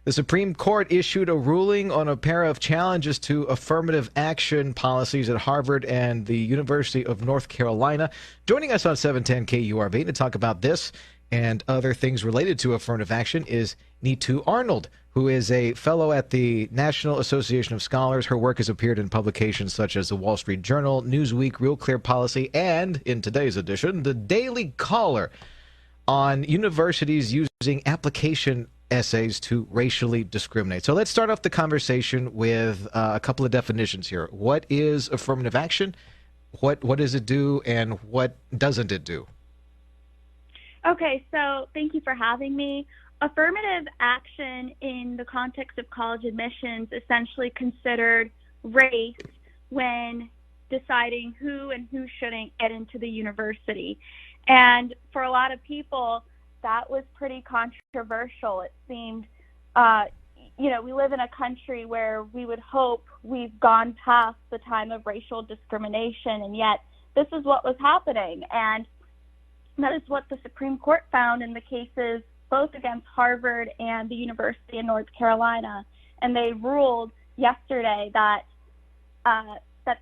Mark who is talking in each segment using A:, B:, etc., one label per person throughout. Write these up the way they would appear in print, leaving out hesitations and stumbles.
A: The Supreme Court issued a ruling on a pair of challenges to affirmative action policies at Harvard and the University of North Carolina. Joining us on 710 KURV to talk about this and other things related to affirmative action is Neetu Arnold, who is a fellow at the National Association of Scholars. Her work has appeared in publications such as the Wall Street Journal, Newsweek, Real Clear Policy, and, in today's edition, the Daily Caller on universities using application essays to racially discriminate. So let's start off the conversation with a couple of definitions here. What is affirmative action? What does it do, and what doesn't it do?
B: Okay, so thank you for having me. Affirmative action in the context of college admissions essentially considered race when deciding who and who shouldn't get into the university. And for a lot of people, that was pretty controversial. It seemed, we live in a country where we would hope we've gone past the time of racial discrimination, and yet this is what was happening. And that is what the Supreme Court found in the cases both against Harvard and the University of North Carolina. And they ruled yesterday that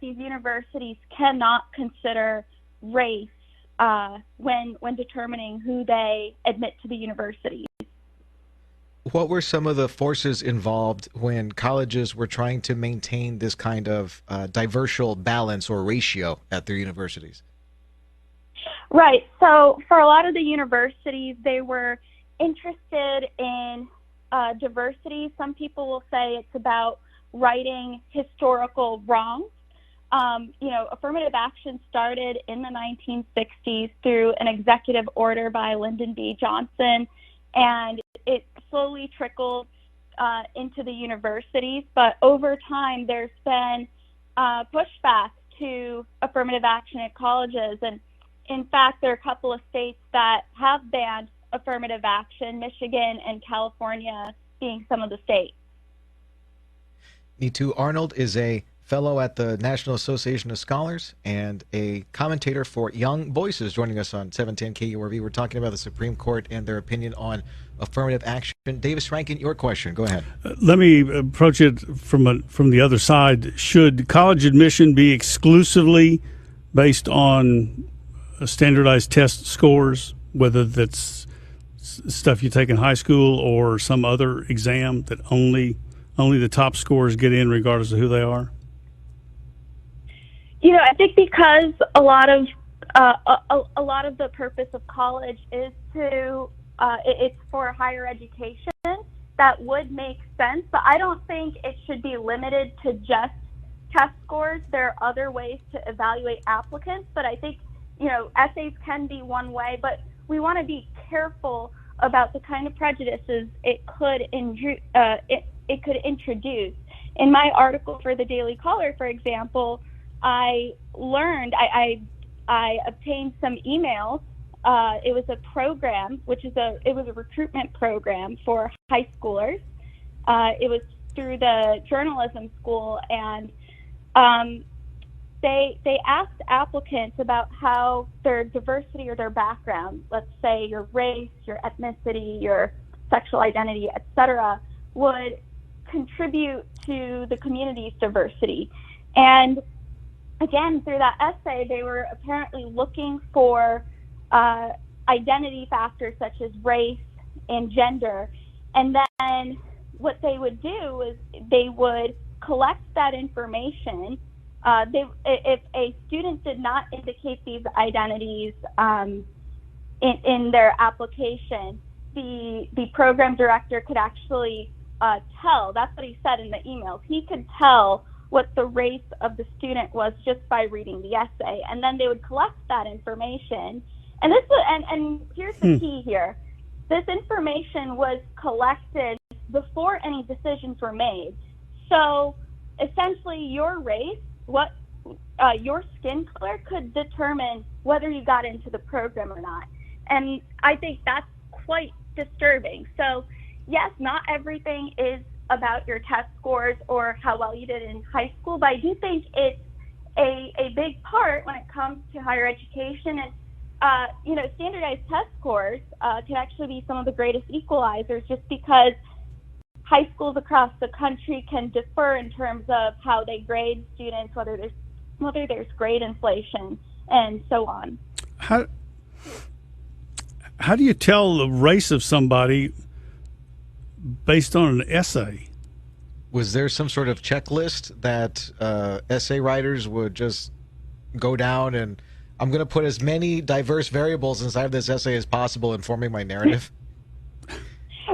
B: these universities cannot consider race when determining who they admit to the universities.
A: What were some of the forces involved when colleges were trying to maintain this kind of diversal balance or ratio at their universities?
B: Right. So for a lot of the universities, they were interested in diversity. Some people will say it's about righting historical wrongs. Affirmative action started in the 1960s through an executive order by Lyndon B. Johnson, and it slowly trickled into the universities. But over time, there's been pushback to affirmative action at colleges. And in fact, there are a couple of states that have banned affirmative action, Michigan and California being some of the states.
A: Neetu Arnold is a fellow at the National Association of Scholars and a commentator for Young Voices, joining us on 710 KURV. We're talking about the Supreme Court and their opinion on affirmative action. Davis Rankin, your question. Go ahead.
C: Let me approach it from the other side. Should college admission be exclusively based on standardized test scores, whether that's stuff you take in high school or some other exam that only the top scores get in regardless of who they are?
B: I think because a lot of the purpose of college is to it's for higher education, that would make sense. But I don't think it should be limited to just test scores. There are other ways to evaluate applicants, but I think essays can be one way. But we want to be careful about the kind of prejudices it could introduce. In my article for the Daily Caller, for example, I learned I obtained some emails. It was a program, it was a recruitment program for high schoolers. It was through the journalism school, and they asked applicants about how their diversity or their background, let's say your race, your ethnicity, your sexual identity, etc., would contribute to the community's diversity. And again, through that essay, they were apparently looking for identity factors such as race and gender. And then what they would do is they would collect that information. If a student did not indicate these identities in their application, the program director could actually tell. That's what he said in the emails. He could tell what the race of the student was just by reading the essay, and then they would collect that information. And here's the key here: this information was collected before any decisions were made. So essentially, your race, your skin color, could determine whether you got into the program or not. And I think that's quite disturbing. So yes, not everything is about your test scores or how well you did in high school, but I do think it's a big part when it comes to higher education. And standardized test scores can actually be some of the greatest equalizers, just because high schools across the country can differ in terms of how they grade students, whether there's grade inflation, and so on.
C: How do you tell the race of somebody based on an essay?
A: Was there some sort of checklist that essay writers would just go down and I'm going to put as many diverse variables inside of this essay as possible in forming my narrative?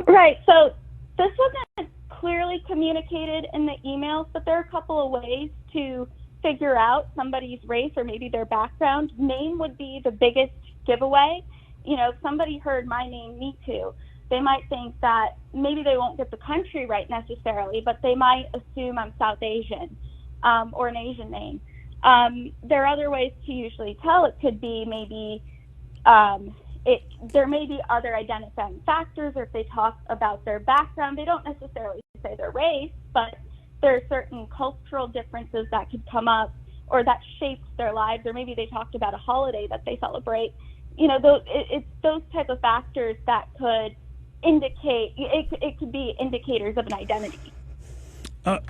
B: Right. So this wasn't clearly communicated in the emails, but there are a couple of ways to figure out somebody's race or maybe their background. Name would be the biggest giveaway. You know, if somebody heard my name, Neetu, they might think that maybe they won't get the country right necessarily, but they might assume I'm South Asian or an Asian name. There are other ways to usually tell. It could be maybe there may be other identifying factors, or if they talk about their background, they don't necessarily say their race, but there are certain cultural differences that could come up or that shaped their lives, or maybe they talked about a holiday that they celebrate. You know, it's those type of factors that could indicate, it could be indicators of an identity.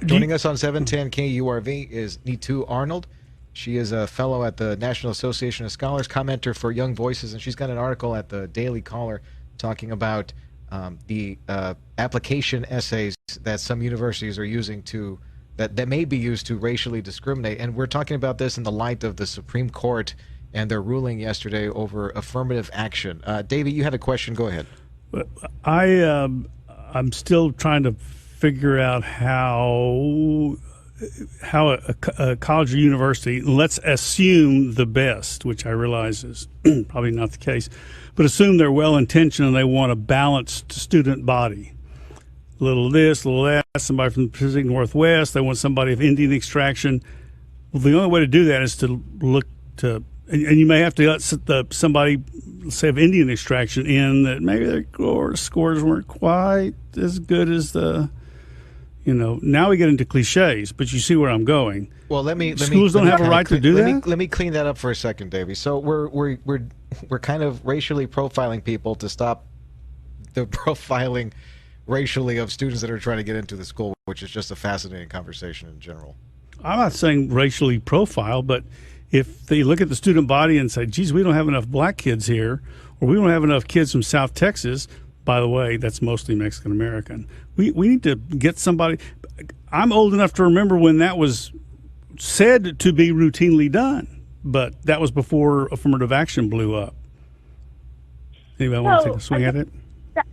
A: Joining us on 710 KURV is Neetu Arnold. She is a fellow at the National Association of Scholars, commenter for Young Voices, and she's got an article at the Daily Caller talking about the application essays that some universities are using to, that may be used to racially discriminate. And we're talking about this in the light of the Supreme Court and their ruling yesterday over affirmative action. Davey, you had a question. Go ahead.
C: I'm still trying to figure out how a college or university, let's assume the best, which I realize is probably not the case, but assume they're well-intentioned and they want a balanced student body. A little this, a little that, somebody from the Pacific Northwest, they want somebody of Indian extraction. Well, the only way to do that is to look to, and you may have to let somebody, say, of Indian extraction in that maybe their scores weren't quite as good as the, you know, now we get into cliches, but you see where I'm going.
A: Well,
C: schools don't have a right to do that.
A: Let me clean that up for a second, Davey. So we're kind of racially profiling people to stop the profiling racially of students that are trying to get into the school, which is just a fascinating conversation in general.
C: I'm not saying racially profile, but if they look at the student body and say, geez, we don't have enough black kids here, or we don't have enough kids from South Texas, by the way, that's mostly Mexican-American. We need to get somebody. I'm old enough to remember when that was said to be routinely done, but that was before affirmative action blew up. Anybody want to take a swing at it?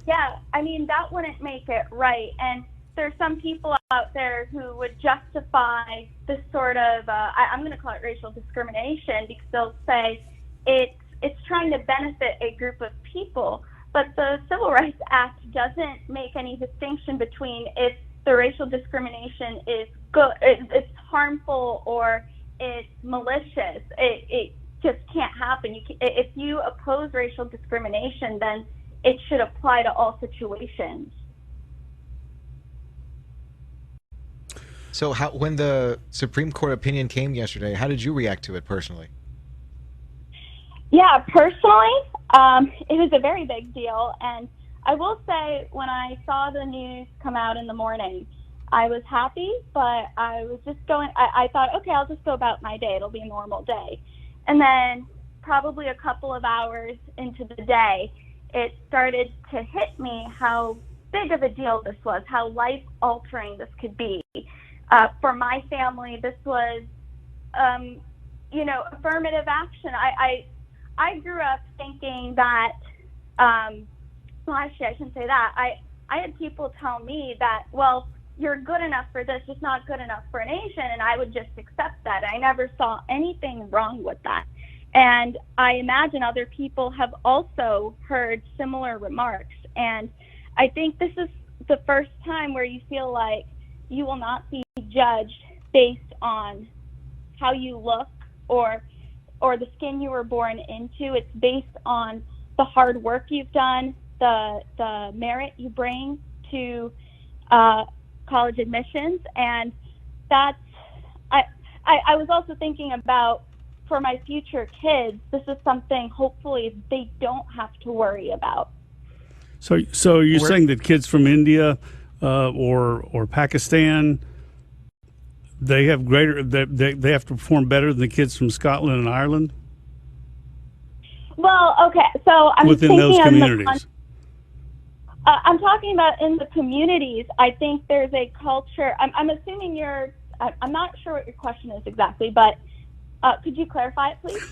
B: Yeah, I mean, that wouldn't make it right. And there's some people out there who would justify this sort of, I'm going to call it racial discrimination, because they'll say it's trying to benefit a group of people. But the Civil Rights Act doesn't make any distinction between if the racial discrimination is good, it's harmful, or it's malicious. It just can't happen. If you oppose racial discrimination, then it should apply to all situations.
A: So when the Supreme Court opinion came yesterday, how did you react to it personally?
B: Yeah, personally, it was a very big deal. And I will say, when I saw the news come out in the morning, I was happy, but I was just I thought, okay, I'll just go about my day. It'll be a normal day. And then probably a couple of hours into the day, it started to hit me how big of a deal this was, how life-altering this could be. For my family, this was, affirmative action. I grew up thinking that, well, actually, I shouldn't say that. I had people tell me that, well, you're good enough for this, just not good enough for an Asian, and I would just accept that. I never saw anything wrong with that. And I imagine other people have also heard similar remarks. And I think this is the first time where you feel like you will not be judged based on how you look or the skin you were born into. It's based on the hard work you've done, the merit you bring to college admissions. And that's, I was also thinking about, for my future kids, this is something hopefully they don't have to worry about.
C: So you're saying that kids from India or Pakistan, they have greater. They have to perform better than the kids from Scotland and Ireland.
B: Well, okay, so I'm
C: within
B: thinking
C: those
B: of
C: communities.
B: I'm talking about in the communities. I think there's a culture. I'm assuming you're. I'm not sure what your question is exactly, but could you clarify it, please?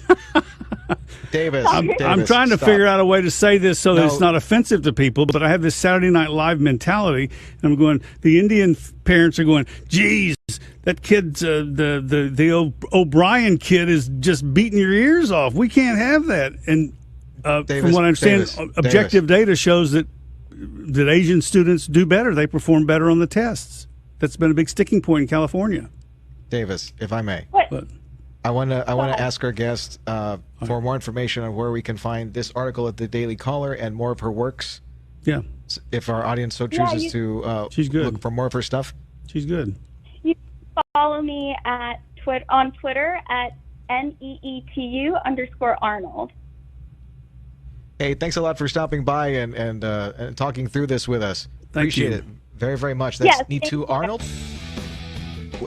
A: Davis,
C: I'm trying to
A: stop.
C: figure out a way to say this so that
A: No.
C: it's not offensive to people, but I have this Saturday Night Live mentality, and I'm going, the Indian parents are going, geez, that kid's, the O'Brien kid is just beating your ears off. We can't have that. And from what I understand, objective data shows that Asian students do better. They perform better on the tests. That's been a big sticking point in California.
A: Davis, if I may.
C: But,
A: I want to ask our guest for more information on where we can find this article at the Daily Caller and more of her works.
C: yeah,
A: If our audience so chooses to
C: She's good.
A: look for more of her stuff.
C: she's good.
B: You can follow me at on Twitter at NEETU_Arnold.
A: Hey, thanks a lot for stopping by and talking through this with us.
C: Thank
A: Appreciate
C: you.
A: it very, very much. That's
B: Yes, thank
A: Neetu
B: you.
A: Arnold,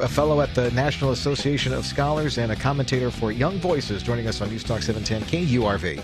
A: a fellow at the National Association of Scholars and a commentator for Young Voices, joining us on News Talk 710 KURV.